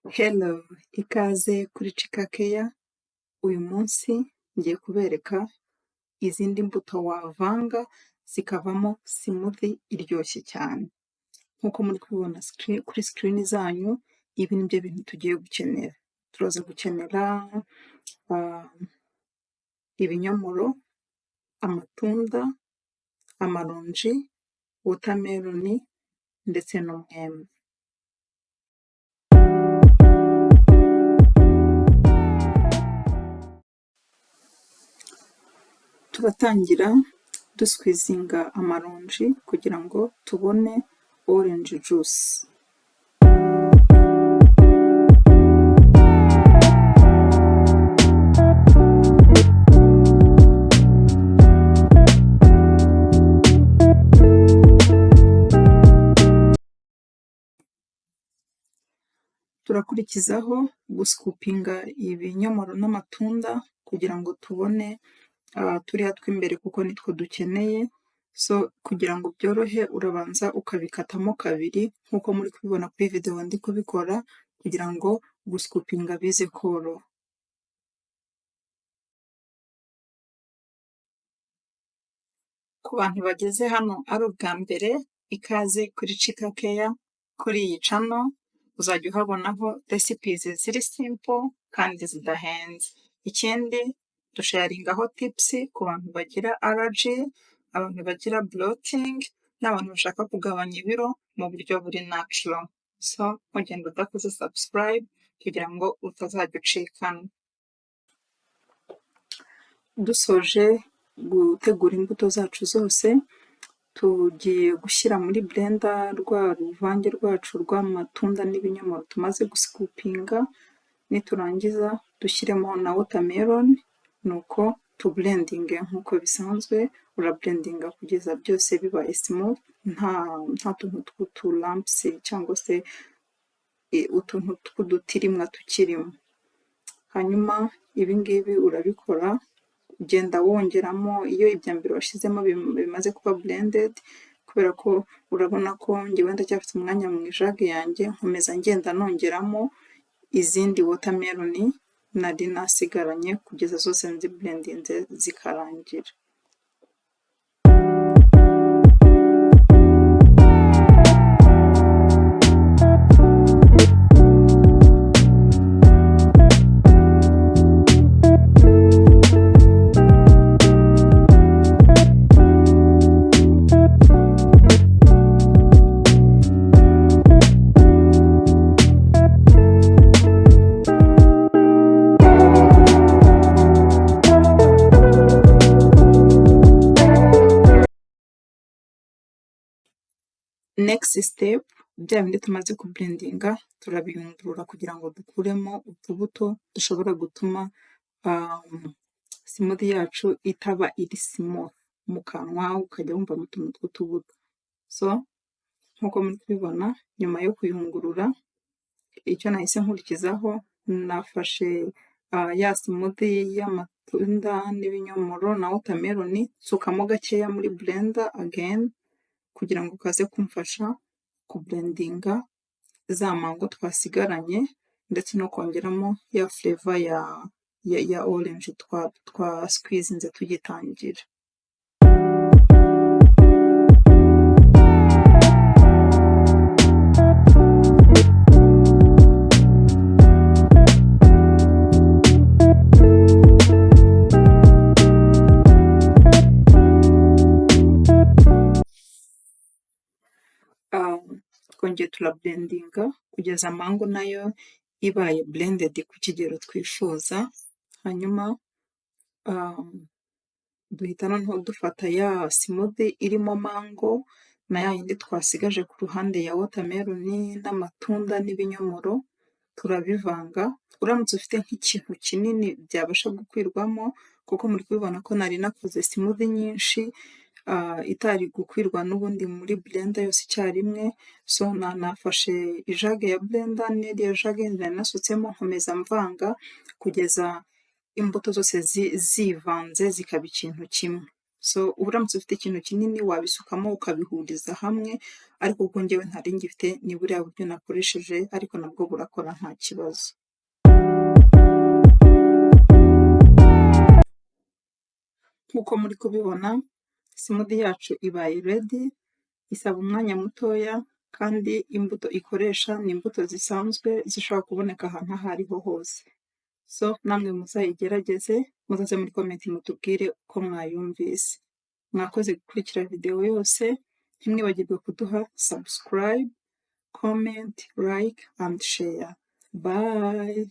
Hello, ikaze kuri Chika Care. Uyu munsi ngiye kubereka izindi mbuto wavanga zikavamo smoothie iryoshye cyane. Nk'uko muri kubibona kuri screen zanyu, ibi ni byo bintu tugiye gukenera. Turaza gukenera ibinyomoro, amatunda, amaronji, watermelon ndetse n'umwembe. Turatangira dusqueezinga amaronji kugira ngo tubone orange juice. Turakurikizaho guscoopinga ibinyomoro n'amatunda kugira ngo tubone turiya tw'imbere kuko nitwo dukeneye. So kugira ngo byorohe urabanza ukabikatamo kabiri nk'uko muri kubibona kuri video ndi kubikora kugira ngo guscoopinga bize koroha. Ku bantu bageze hano ari ubwa mbere, ikaze kuri Chika Care. Kuri iyi channel uzajya uhabonaho recipes ziri simple kandi zidahenze. Ikindi dusharingaho tips ku bantu bagira allergy, abantu bagira bloating n'abantu bashaka kugabanya ibiro mu buryo buri natural. So ugenda udakoze subscribe kugira ngo utazajya ucikanwa. Dusoje gutegura imbuto zacu zose, tugiye gushyira muri blender rwa ruvange rwacu rw'amatunda n'ibinyomoro tumaze guscoopinga. Niturangiza dushyiremo na watermelon, nuko tublendinge nk'uko bisanzwe. Urablendinga kugeza byose bibaye smooth, nta tuntu tw'utu lumps cyangwa se utuntu tw'udutirimwa tukirimo. Hanyuma ibi ngibi urabikora ugenda wongeramo iyo ibya mbere washyizemo bimaze kuba blended, kubera ko urabona ko njyewe ndacyafite umwanya mu ijage yanjye, nkomeza ngenda nongeramo izindi watermelon nari nasigaranye kugeza zose nziblendinze zikarangira. Next step, bya bindi tumaze kublendinga turabiyungurura kugira ngo dukuremo utubuto dushobora gutuma smoothie yacu itaba iri smooth mu kanwa, ukajya wumva mu tuntu tw'utubuto. So nk'uko muri kubibona, nyuma yo kuyungurura, icyo nahise nkurikizaho, nafashe ya smoothie y'amatunda n'ibinyomoro na watermelon, nsukamo gakeya muri blender again kugira ngo kaze kumfasha kublendinga za mango twasigaranye ndetse no kongeramo ya flavor ya orange twa squeezinze tugitangira. Twongeye turablendinga kugeza mango nayo ibaye blended ku kigero twifuza. Hanyuma duhita noneho dufata ya smoothie irimo mango na ya yindi twasigaje ku ruhande ya watermelon n'amatunda n'ibinyomoro, turabivanga. Uramutse ufite nk'ikintu kinini byabasha gukwirwamo, kuko muri kubibona ko nari nakoze smoothie nyinshi itari gukwirwa n'ubundi muri blender yose icyarimwe. So nafashe ijage ya blender n'iriya jage nari nasutsemo, nkomeza mvanga kugeza imbuto zose zivanze zikaba ikintu kimwe. So uramutse ufite ikintu kinini wabisukamo ukabihuriza hamwe, ariko kuko njyewe ntari ngifite ni buriya buryo nakoresheje, ariko nabwo burakora nta kibazo. Nk'uko muri kubibona smoothie yacu ibaye ready, isaba umwanya mutoya kandi imbuto ikoresha ni imbuto zisanzwe zishobora kuboneka ahantu aho ariho hose. So namwe muzayigerageze, muzaze muri comment mutubwire uko mwayumvise. Mwakoze gukurikira video yose, ntimwibagirwe kuduha subscribe, comment, like and share. Bye.